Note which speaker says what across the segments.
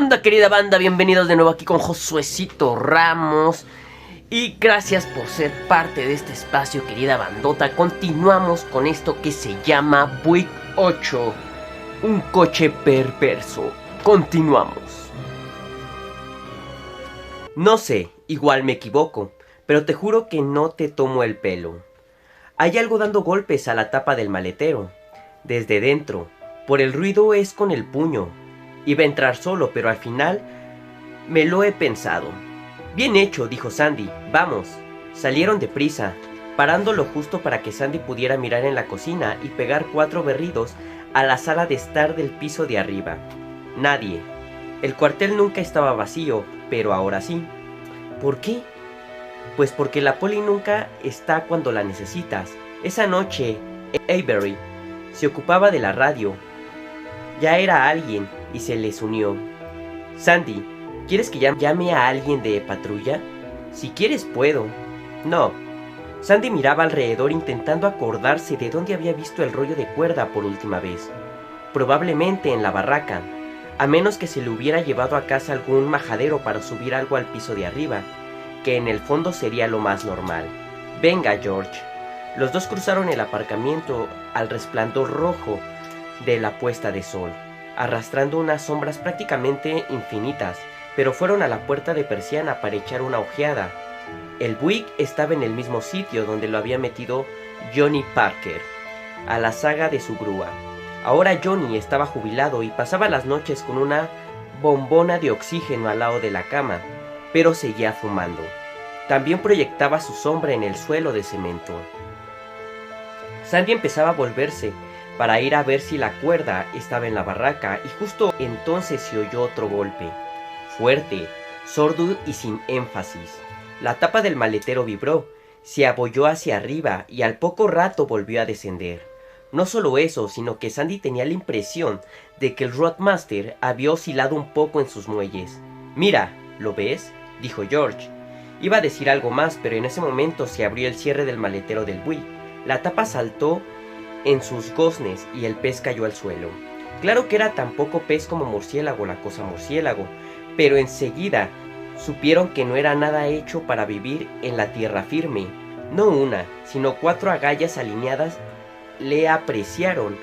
Speaker 1: onda, querida banda? Bienvenidos de nuevo aquí con Josuecito Ramos. Y gracias por ser parte de este espacio, querida bandota. Continuamos con esto que se llama Buick 8, un coche perverso. Continuamos. No sé, igual me equivoco, pero te juro que no te tomo el pelo. Hay algo dando golpes a la tapa del maletero. Desde dentro, por el ruido es con el puño. Iba a entrar solo, pero al final me lo he pensado. Bien hecho, dijo Sandy. Vamos. Salieron deprisa, parándolo justo para que Sandy pudiera mirar en la cocina y pegar 4 berridos a la sala de estar del piso de arriba. Nadie. El cuartel nunca estaba vacío, pero ahora sí. ¿Por qué? Pues porque la poli nunca está cuando la necesitas. Esa noche, Avery se ocupaba de la radio. Ya era alguien y se les unió. Sandy, ¿quieres que llame a alguien de patrulla? Si quieres puedo. No. Sandy miraba alrededor intentando acordarse de dónde había visto el rollo de cuerda por última vez. Probablemente en la barraca, a menos que se le hubiera llevado a casa algún majadero para subir algo al piso de arriba, que en el fondo sería lo más normal. Venga, George. Los dos cruzaron el aparcamiento al resplandor rojo de la puesta de sol, arrastrando unas sombras prácticamente infinitas, pero fueron a la puerta de persiana para echar una ojeada. El Buick estaba en el mismo sitio donde lo había metido Johnny Parker, a la zaga de su grúa. Ahora Johnny estaba jubilado y pasaba las noches con una bombona de oxígeno al lado de la cama, pero seguía fumando. También proyectaba su sombra en el suelo de cemento. Sandy empezaba a volverse para ir a ver si la cuerda estaba en la barraca, y justo entonces se oyó otro golpe, fuerte, sordo y sin énfasis. La tapa del maletero vibró, se abolló hacia arriba y al poco rato volvió a descender. No solo eso, sino que Sandy tenía la impresión de que el Roadmaster había oscilado un poco en sus muelles. «Mira, ¿lo ves?», dijo George. Iba a decir algo más, pero en ese momento se abrió el cierre del maletero del Buick. La tapa saltó en sus goznes y el pez cayó al suelo. Claro que era tan poco pez como murciélago la cosa murciélago, pero enseguida supieron que no era nada hecho para vivir en la tierra firme. No una, sino 4 agallas alineadas le apreciaron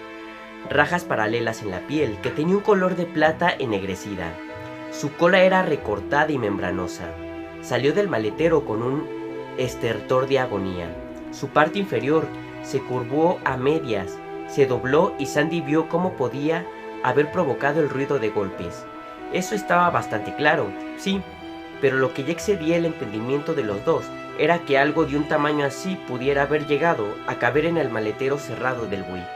Speaker 1: rajas paralelas en la piel, que tenía un color de plata ennegrecida. Su cola era recortada y membranosa. Salió del maletero con un estertor de agonía. Su parte inferior se curvó a medias, se dobló y Sandy vio cómo podía haber provocado el ruido de golpes. Eso estaba bastante claro, sí, pero lo que ya excedía el entendimiento de los dos era que algo de un tamaño así pudiera haber llegado a caber en el maletero cerrado del Buick.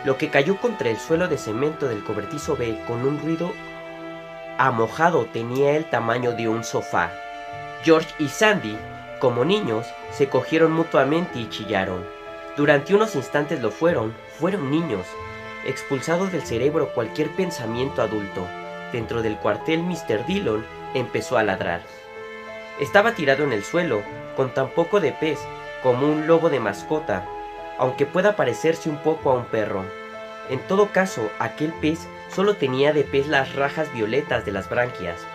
Speaker 1: Lo que cayó contra el suelo de cemento del cobertizo B con un ruido amojado tenía el tamaño de un sofá. George y Sandy, como niños, se cogieron mutuamente y chillaron. Durante unos instantes lo fueron niños, expulsados del cerebro cualquier pensamiento adulto. Dentro del cuartel, Mr. Dillon empezó a ladrar. Estaba tirado en el suelo, con tan poco de pez como un lobo de mascota, aunque pueda parecerse un poco a un perro. En todo caso, aquel pez solo tenía de pez las rajas violetas de las branquias.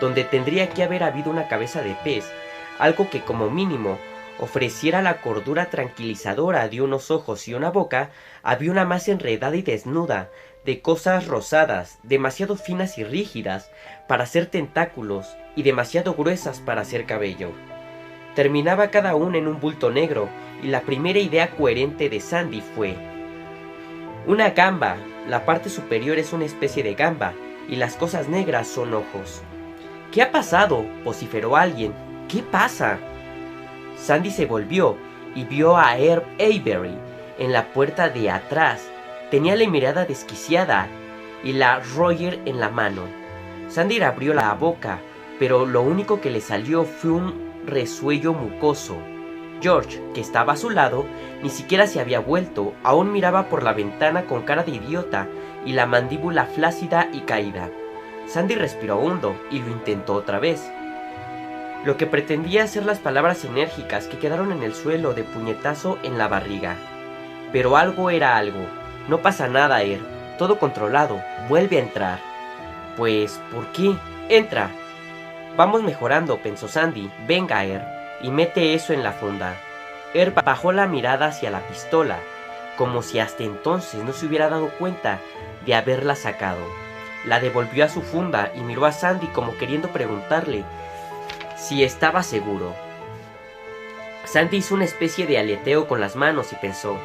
Speaker 1: Donde tendría que haber habido una cabeza de pez, algo que como mínimo ofreciera la cordura tranquilizadora de unos ojos y una boca, había una masa enredada y desnuda de cosas rosadas, demasiado finas y rígidas para ser tentáculos y demasiado gruesas para ser cabello. Terminaba cada una en un bulto negro, y la primera idea coherente de Sandy fue: una gamba. La parte superior es una especie de gamba, y las cosas negras son ojos. «¿Qué ha pasado?», vociferó alguien. «¿Qué pasa?». Sandy se volvió y vio a Herb Avery en la puerta de atrás. Tenía la mirada desquiciada y la Roger en la mano. Sandy abrió la boca, pero lo único que le salió fue un resuello mucoso. George, que estaba a su lado, ni siquiera se había vuelto, aún miraba por la ventana con cara de idiota y la mandíbula flácida y caída. Sandy respiró hondo y lo intentó otra vez. Lo que pretendía ser las palabras enérgicas que quedaron en el suelo de puñetazo en la barriga. Pero algo era algo. «No pasa nada, todo controlado, vuelve a entrar». Pues, ¿por qué? Entra. Vamos mejorando, pensó Sandy. Venga, y mete eso en la funda. Bajó la mirada hacia la pistola, como si hasta entonces no se hubiera dado cuenta de haberla sacado. La devolvió a su funda y miró a Sandy como queriendo preguntarle si estaba seguro. Sandy hizo una especie de aleteo con las manos y pensó: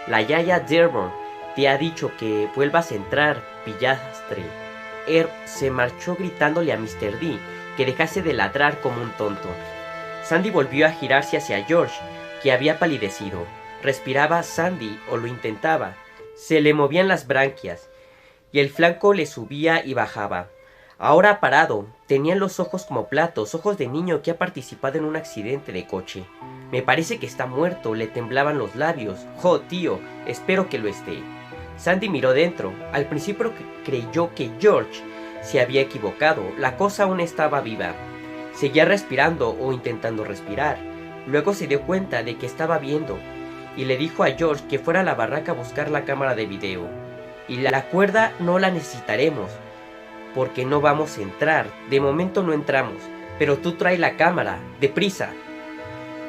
Speaker 1: la yaya Dearborn te ha dicho que vuelvas a entrar, pillastre. Se marchó gritándole a Mr. D que dejase de ladrar como un tonto. Sandy volvió a girarse hacia George, que había palidecido. Respiraba Sandy, o lo intentaba. Se le movían las branquias, y el flanco le subía y bajaba. Ahora parado, tenía los ojos como platos, ojos de niño que ha participado en un accidente de coche. Me parece que está muerto, le temblaban los labios. ¡Jo, tío! Espero que lo esté. Sandy miró dentro. Al principio creyó que George se había equivocado. La cosa aún estaba viva. Seguía respirando o intentando respirar. Luego se dio cuenta de que estaba viendo y le dijo a George que fuera a la barraca a buscar la cámara de video. Y la cuerda no la necesitaremos, porque no vamos a entrar. De momento no entramos, pero tú trae la cámara, deprisa.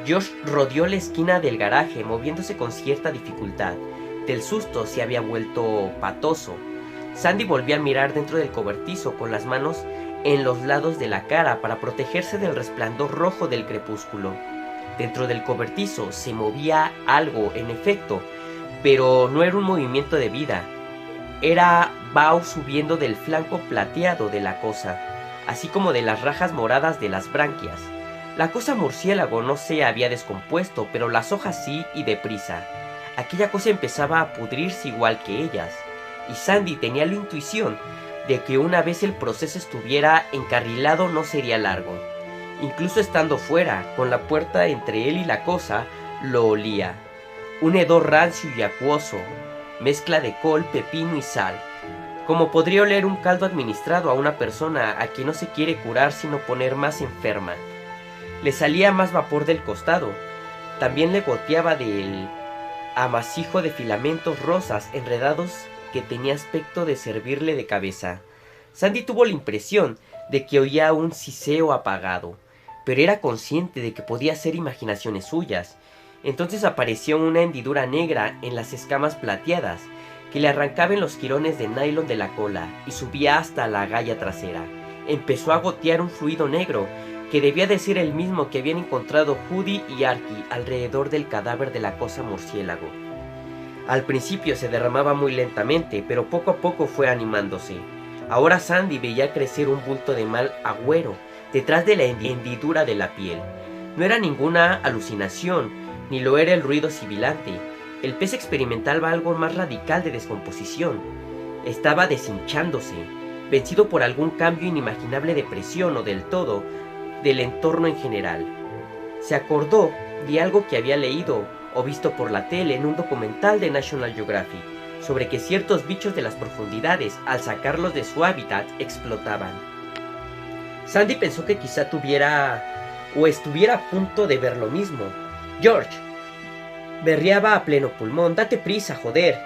Speaker 1: George rodeó la esquina del garaje, moviéndose con cierta dificultad. Del susto se había vuelto patoso. Sandy volvió a mirar dentro del cobertizo con las manos en los lados de la cara para protegerse del resplandor rojo del crepúsculo. Dentro del cobertizo se movía algo, en efecto, pero no era un movimiento de vida. Era vaho subiendo del flanco plateado de la cosa, así como de las rajas moradas de las branquias. La cosa murciélago no se había descompuesto, pero las hojas sí, y deprisa. Aquella cosa empezaba a pudrirse igual que ellas, y Sandy tenía la intuición de que una vez el proceso estuviera encarrilado no sería largo. Incluso estando fuera, con la puerta entre él y la cosa, lo olía. Un hedor rancio y acuoso, mezcla de col, pepino y sal, como podría oler un caldo administrado a una persona a quien no se quiere curar sino poner más enferma. Le salía más vapor del costado. También le goteaba del amasijo de filamentos rosas enredados que tenía aspecto de servirle de cabeza. Sandy tuvo la impresión de que oía un siseo apagado, pero era consciente de que podía ser imaginaciones suyas. Entonces apareció una hendidura negra en las escamas plateadas que le arrancaba en los jirones de nylon de la cola y subía hasta la agalla trasera. Empezó a gotear un fluido negro que debía de ser el mismo que habían encontrado Judy y Archie alrededor del cadáver de la cosa murciélago. Al principio se derramaba muy lentamente, pero poco a poco fue animándose. Ahora Sandy veía crecer un bulto de mal agüero detrás de la hendidura de la piel. No era ninguna alucinación, ni lo era el ruido sibilante. El pez experimentaba algo más radical de descomposición. Estaba deshinchándose, vencido por algún cambio inimaginable de presión o del todo del entorno en general. Se acordó de algo que había leído o visto por la tele en un documental de National Geographic sobre que ciertos bichos de las profundidades, al sacarlos de su hábitat, explotaban. Sandy pensó que quizá tuviera o estuviera a punto de ver lo mismo. «George», berreaba a pleno pulmón, «date prisa, joder».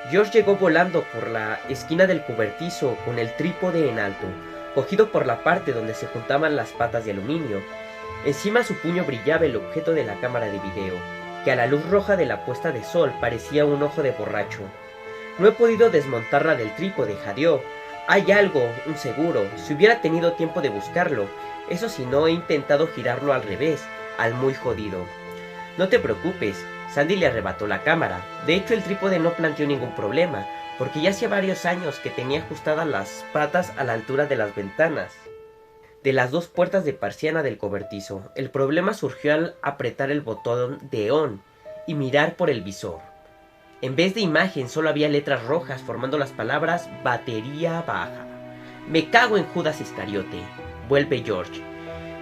Speaker 1: George llegó volando por la esquina del cobertizo con el trípode en alto, cogido por la parte donde se juntaban las patas de aluminio. Encima su puño brillaba el objeto de la cámara de video, que a la luz roja de la puesta de sol parecía un ojo de borracho. «No he podido desmontarla del trípode», jadeó. «Hay algo, un seguro, si hubiera tenido tiempo de buscarlo. Eso si no he intentado girarlo al revés, al muy jodido». «No te preocupes», Sandy le arrebató la cámara. De hecho, el trípode no planteó ningún problema, porque ya hacía varios años que tenía ajustadas las patas a la altura de las ventanas de las dos puertas de persiana del cobertizo. El problema surgió al apretar el botón de on y mirar por el visor. En vez de imagen solo había letras rojas formando las palabras batería baja. «Me cago en Judas Iscariote», vuelve George.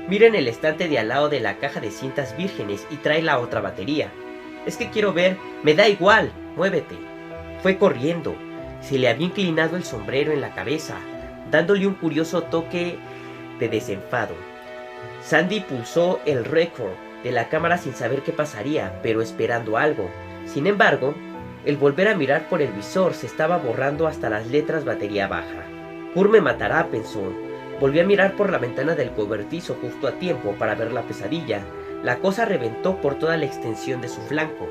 Speaker 1: «Mira en el estante de al lado de la caja de cintas vírgenes y trae la otra batería». «Es que quiero ver». «Me da igual, muévete». Fue corriendo. Se le había inclinado el sombrero en la cabeza, dándole un curioso toque de desenfado. Sandy pulsó el récord de la cámara sin saber qué pasaría, pero esperando algo. Sin embargo, el volver a mirar por el visor se estaba borrando hasta las letras batería baja. Kurt me matará, pensó. Volvió a mirar por la ventana del cobertizo justo a tiempo para ver la pesadilla. La cosa reventó por toda la extensión de su flanco.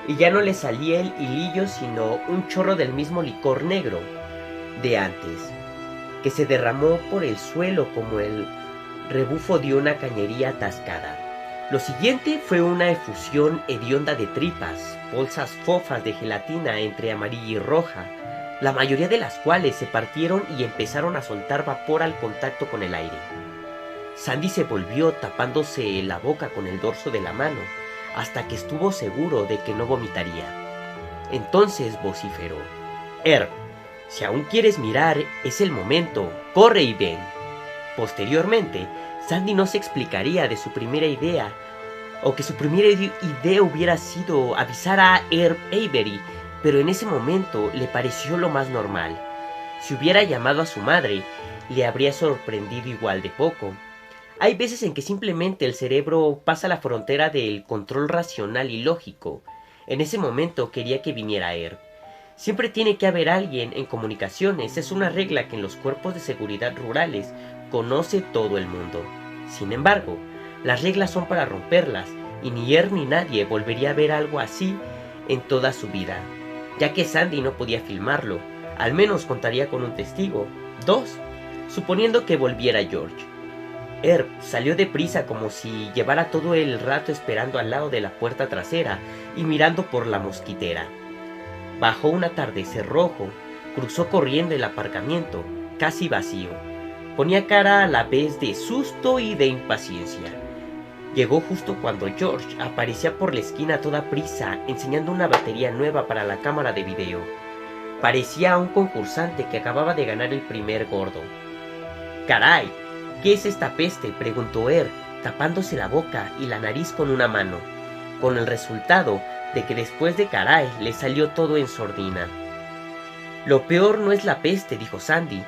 Speaker 1: Y ya no le salía el hilillo, sino un chorro del mismo licor negro de antes, que se derramó por el suelo como el rebufo de una cañería atascada. Lo siguiente fue una efusión hedionda de tripas, bolsas fofas de gelatina entre amarilla y roja, la mayoría de las cuales se partieron y empezaron a soltar vapor al contacto con el aire. Sandy se volvió tapándose la boca con el dorso de la mano, hasta que estuvo seguro de que no vomitaría. Entonces vociferó: «Herb, si aún quieres mirar, es el momento, corre y ven». Posteriormente, Sandy no se explicaría de su primera idea, o que su primera idea hubiera sido avisar a Herb Avery, pero en ese momento le pareció lo más normal. Si hubiera llamado a su madre, le habría sorprendido igual de poco. Hay veces en que simplemente el cerebro pasa la frontera del control racional y lógico. En ese momento quería que viniera Herb. Siempre tiene que haber alguien en comunicaciones, es una regla que en los cuerpos de seguridad rurales conoce todo el mundo. Sin embargo, las reglas son para romperlas, y ni Herb ni nadie volvería a ver algo así en toda su vida. Ya que Sandy no podía filmarlo, al menos contaría con un testigo, 2, suponiendo que volviera George. Herb salió deprisa como si llevara todo el rato esperando al lado de la puerta trasera y mirando por la mosquitera. Bajó un atardecer rojo, cruzó corriendo el aparcamiento, casi vacío. Ponía cara a la vez de susto y de impaciencia. Llegó justo cuando George aparecía por la esquina a toda prisa, enseñando una batería nueva para la cámara de video. Parecía un concursante que acababa de ganar el primer gordo. «¡Caray! ¿Qué es esta peste?», preguntó Herb, tapándose la boca y la nariz con una mano, con el resultado de que después de «caray» le salió todo en sordina. «Lo peor no es la peste», dijo Sandy.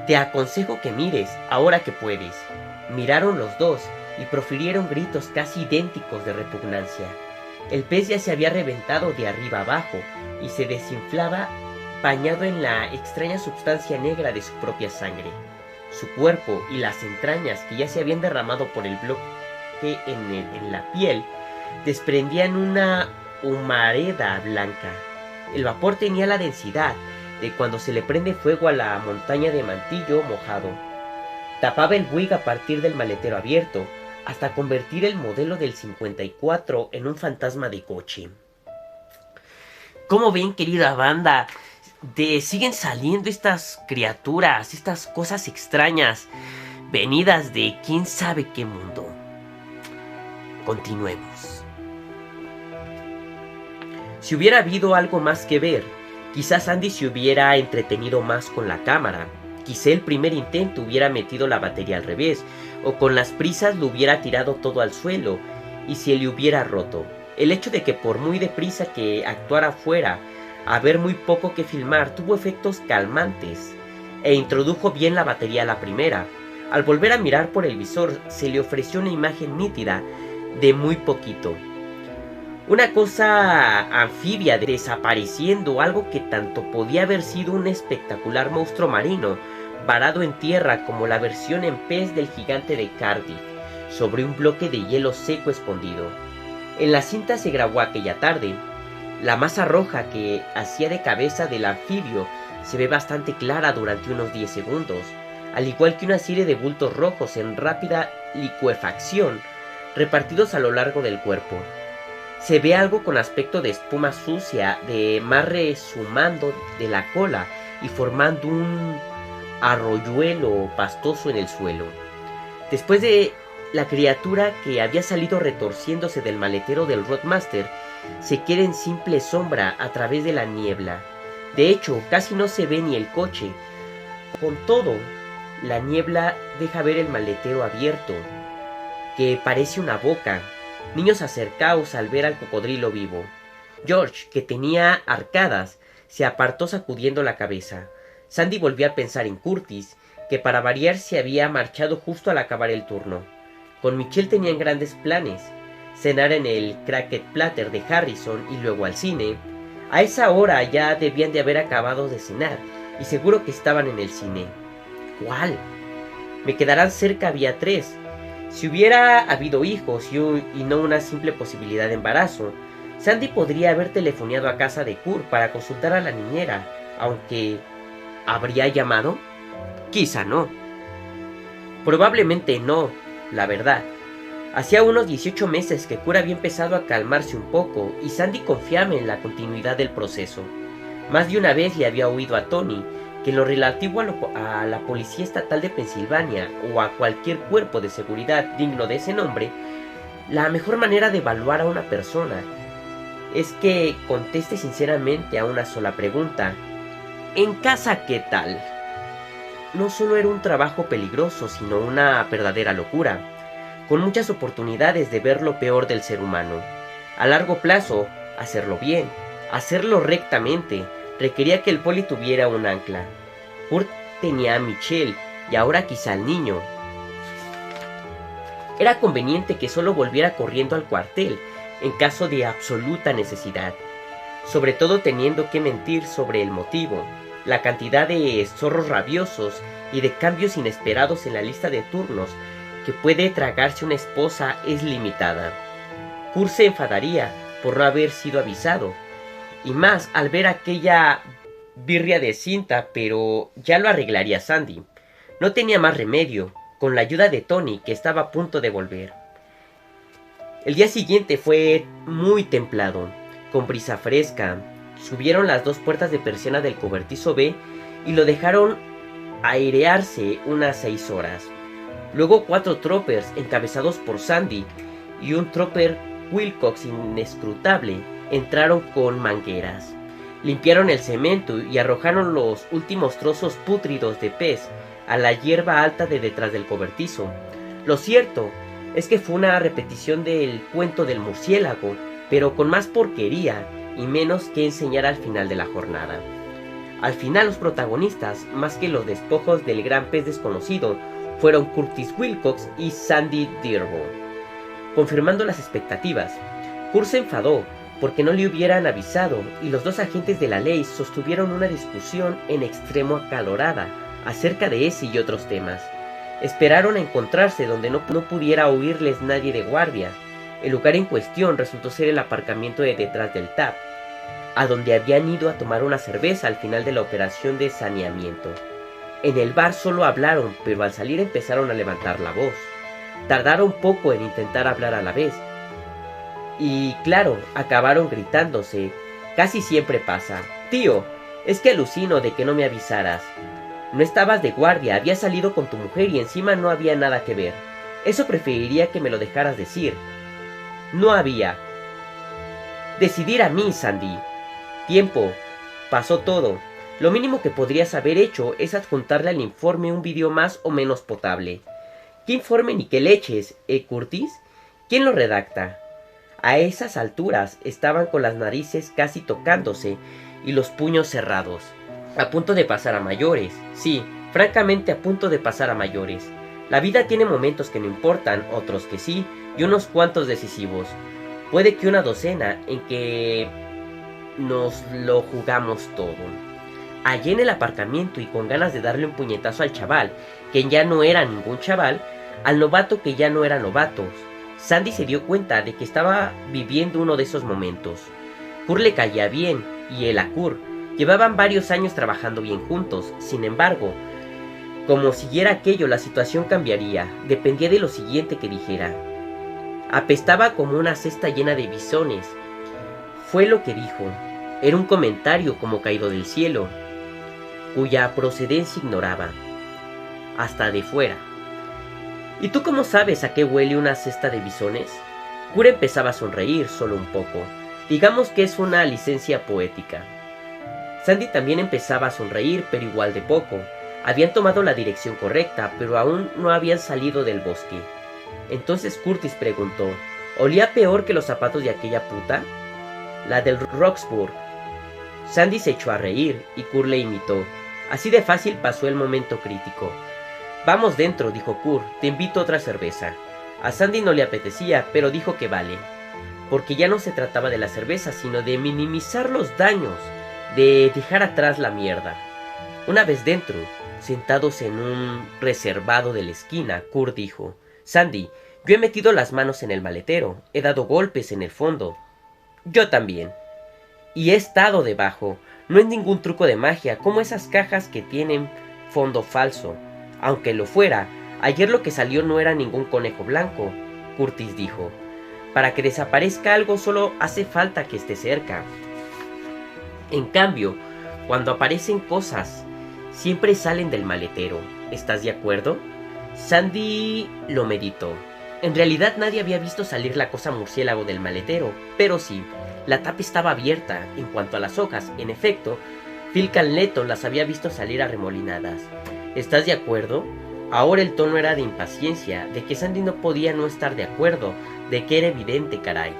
Speaker 1: «Te aconsejo que mires, ahora que puedes». Miraron los dos y profirieron gritos casi idénticos de repugnancia. El pez ya se había reventado de arriba abajo y se desinflaba bañado en la extraña sustancia negra de su propia sangre. Su cuerpo y las entrañas, que ya se habían derramado por el bloque en la piel, desprendían una humareda blanca. El vapor tenía la densidad de cuando se le prende fuego a la montaña de mantillo mojado. Tapaba el Buick a partir del maletero abierto, hasta convertir el modelo del 54 en un fantasma de coche. ¿Cómo ven, querida banda? Siguen saliendo estas criaturas, estas cosas extrañas, venidas de quién sabe qué mundo. Continuemos. Si hubiera habido algo más que ver, quizás Andy se hubiera entretenido más con la cámara. Quizá el primer intento hubiera metido la batería al revés, o con las prisas lo hubiera tirado todo al suelo y se le hubiera roto. El hecho de que por muy deprisa que actuara fuera a ver muy poco que filmar, tuvo efectos calmantes e introdujo bien la batería a la primera. Al volver a mirar por el visor, se le ofreció una imagen nítida de muy poquito. Una cosa anfibia desapareciendo, algo que tanto podía haber sido un espectacular monstruo marino, varado en tierra como la versión en pez del gigante de Cardiff, sobre un bloque de hielo seco escondido. En la cinta se grabó aquella tarde. La masa roja que hacía de cabeza del anfibio se ve bastante clara durante unos 10 segundos, al igual que una serie de bultos rojos en rápida licuefacción repartidos a lo largo del cuerpo. Se ve algo con aspecto de espuma sucia de mar resumando de la cola y formando un arroyuelo pastoso en el suelo. Después de la criatura que había salido retorciéndose del maletero del Roadmaster se queda en simple sombra a través de la niebla. De hecho, casi no se ve ni el coche. Con todo, la niebla deja ver el maletero abierto, que parece una boca. Niños acercaos al ver al cocodrilo vivo. George, que tenía arcadas, se apartó sacudiendo la cabeza. Sandy volvió a pensar en Curtis, que para variar se había marchado justo al acabar el turno. Con Michelle tenían grandes planes: cenar en el Cracket Platter de Harrison y luego al cine. A esa hora ya debían de haber acabado de cenar, y seguro que estaban en el cine. ¿Cuál? Me quedarán cerca, había 3. Si hubiera habido hijos y no una simple posibilidad de embarazo, Sandy podría haber telefoneado a casa de Kurt para consultar a la niñera, aunque ¿habría llamado? Quizá no. Probablemente no, la verdad. Hacía unos 18 meses que Kurt había empezado a calmarse un poco y Sandy confiaba en la continuidad del proceso. Más de una vez le había oído a Tony que en lo relativo a la Policía Estatal de Pensilvania o a cualquier cuerpo de seguridad digno de ese nombre, la mejor manera de evaluar a una persona es que conteste sinceramente a una sola pregunta. ¿En casa qué tal? No solo era un trabajo peligroso, sino una verdadera locura, con muchas oportunidades de ver lo peor del ser humano. A largo plazo, hacerlo bien, hacerlo rectamente, requería que el poli tuviera un ancla. Kurt tenía a Michelle y ahora quizá al niño. Era conveniente que solo volviera corriendo al cuartel en caso de absoluta necesidad, sobre todo teniendo que mentir sobre el motivo. La cantidad de zorros rabiosos y de cambios inesperados en la lista de turnos que puede tragarse una esposa es limitada. Kurt se enfadaría por no haber sido avisado, y más al ver aquella birria de cinta, pero ya lo arreglaría Sandy. No tenía más remedio, con la ayuda de Tony, que estaba a punto de volver. El día siguiente fue muy templado, con brisa fresca. Subieron las 2 puertas de persiana del cobertizo B y lo dejaron airearse unas 6 horas. Luego 4 troopers encabezados por Sandy y un trooper Wilcox inescrutable entraron con mangueras. Limpiaron el cemento y arrojaron los últimos trozos pútridos de pez a la hierba alta de detrás del cobertizo. Lo cierto es que fue una repetición del cuento del murciélago, pero con más porquería y menos que enseñar al final de la jornada. Al final los protagonistas, más que los despojos del gran pez desconocido, fueron Curtis Wilcox y Sandy Dearborn. Confirmando las expectativas, Kurt se enfadó porque no le hubieran avisado y los 2 agentes de la ley sostuvieron una discusión en extremo acalorada acerca de ese y otros temas. Esperaron a encontrarse donde no pudiera oírles nadie de guardia. El lugar en cuestión resultó ser el aparcamiento de detrás del TAP, a donde habían ido a tomar una cerveza al final de la operación de saneamiento. En el bar solo hablaron, pero al salir empezaron a levantar la voz. Tardaron poco en intentar hablar a la vez. Y claro, acabaron gritándose. Casi siempre pasa. Tío, es que alucino de que no me avisaras. No estabas de guardia, había salido con tu mujer y encima no había nada que ver. Eso preferiría que me lo dejaras decir. No había. Decidir a mí, Sandy. Tiempo. Pasó todo. Lo mínimo que podrías haber hecho es adjuntarle al informe un vídeo más o menos potable. ¿Qué informe ni qué leches, Curtis? ¿Quién lo redacta? A esas alturas estaban con las narices casi tocándose y los puños cerrados. A punto de pasar a mayores. Sí, francamente a punto de pasar a mayores. La vida tiene momentos que no importan, otros que sí, y unos cuantos decisivos. Puede que una docena en que nos lo jugamos todo. Allí en el aparcamiento y con ganas de darle un puñetazo al chaval, que ya no era ningún chaval, al novato que ya no era novato, Sandy se dio cuenta de que estaba viviendo uno de esos momentos. Kurt le caía bien, y él a Kurt. Llevaban varios años trabajando bien juntos. Sin embargo, como siguiera aquello, la situación cambiaría. Dependía de lo siguiente que dijera. Apestaba como una cesta llena de bisones. Fue lo que dijo. Era un comentario como caído del cielo, cuya procedencia ignoraba. Hasta de fuera. ¿Y tú cómo sabes a qué huele una cesta de bisones? Kurt empezaba a sonreír solo un poco. Digamos que es una licencia poética. Sandy también empezaba a sonreír, pero igual de poco. Habían tomado la dirección correcta, pero aún no habían salido del bosque. Entonces Curtis preguntó, ¿olía peor que los zapatos de aquella puta? La del Roxburgh. Sandy se echó a reír y Kurt le imitó. Así de fácil pasó el momento crítico. Vamos dentro, dijo Kurt, te invito a otra cerveza. A Sandy no le apetecía, pero dijo que vale. Porque ya no se trataba de la cerveza, sino de minimizar los daños, de dejar atrás la mierda. Una vez dentro, sentados en un reservado de la esquina, Kurt dijo: Sandy, yo he metido las manos en el maletero, he dado golpes en el fondo. Yo también. Y he estado debajo. No es ningún truco de magia, como esas cajas que tienen fondo falso. Aunque lo fuera, ayer lo que salió no era ningún conejo blanco, Curtis dijo. Para que desaparezca algo solo hace falta que esté cerca. En cambio, cuando aparecen cosas, siempre salen del maletero. ¿Estás de acuerdo? Sandy lo meditó. En realidad nadie había visto salir la cosa murciélago del maletero, pero sí, la tapa estaba abierta. En cuanto a las hojas, en efecto, Phil Canleton las había visto salir arremolinadas. ¿Estás de acuerdo? Ahora el tono era de impaciencia, de que Sandy no podía no estar de acuerdo, de que era evidente, caray.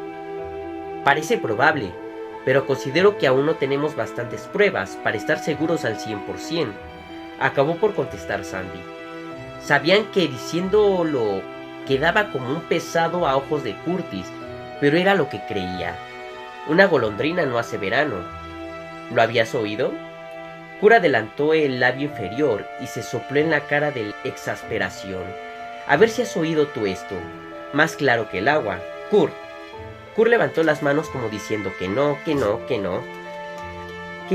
Speaker 1: Parece probable, pero considero que aún no tenemos bastantes pruebas para estar seguros al 100%, acabó por contestar Sandy. Sabían que diciéndolo quedaba como un pesado a ojos de Curtis, pero era lo que creía. Una golondrina no hace verano. ¿Lo habías oído? Kurt adelantó el labio inferior y se sopló en la cara de exasperación. A ver si has oído tú esto. Más claro que el agua. Kurt. Kurt levantó las manos como diciendo que no. Que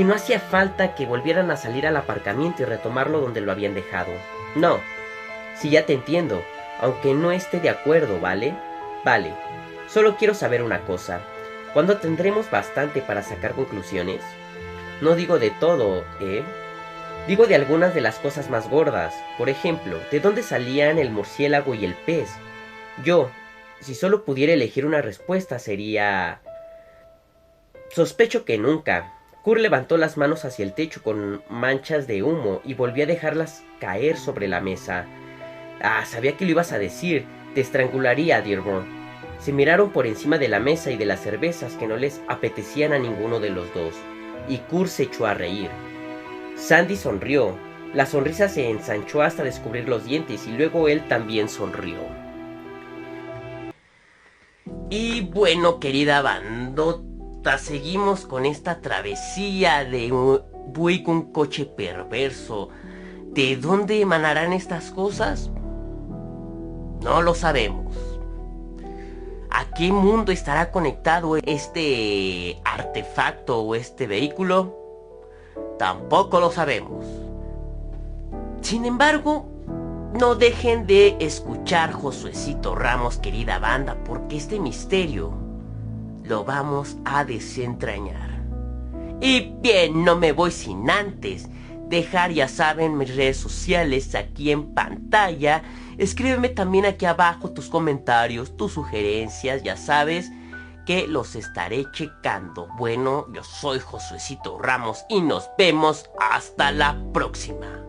Speaker 1: no hacía falta que volvieran a salir al aparcamiento y retomarlo donde lo habían dejado. No. Sí, ya te entiendo. Aunque no esté de acuerdo, ¿vale? Vale. Solo quiero saber una cosa. ¿Cuándo tendremos bastante para sacar conclusiones? No digo de todo, ¿eh? Digo de algunas de las cosas más gordas. Por ejemplo, ¿de dónde salían el murciélago y el pez? Yo, si solo pudiera elegir una respuesta, sería... Sospecho que nunca. Kurt levantó las manos hacia el techo con manchas de humo y volvió a dejarlas caer sobre la mesa. Ah, sabía que lo ibas a decir. Te estrangularía, Dearborn. Se miraron por encima de la mesa y de las cervezas que no les apetecían a ninguno de los dos, y Kurt se echó a reír. Sandy sonrió. La sonrisa se ensanchó hasta descubrir los dientes y luego él también sonrió. Y bueno, querida bandota, seguimos con esta travesía de un buey con coche perverso. ¿De dónde emanarán estas cosas? No lo sabemos. ¿A qué mundo estará conectado este artefacto o este vehículo? Tampoco lo sabemos. Sin embargo, no dejen de escuchar Josuecito Ramos, querida banda, porque este misterio lo vamos a desentrañar. Y bien, no me voy sin antes dejar, ya saben, mis redes sociales aquí en pantalla. Escríbeme también aquí abajo tus comentarios, tus sugerencias, ya sabes que los estaré checando. Bueno, yo soy Josuecito Ramos y nos vemos hasta la próxima.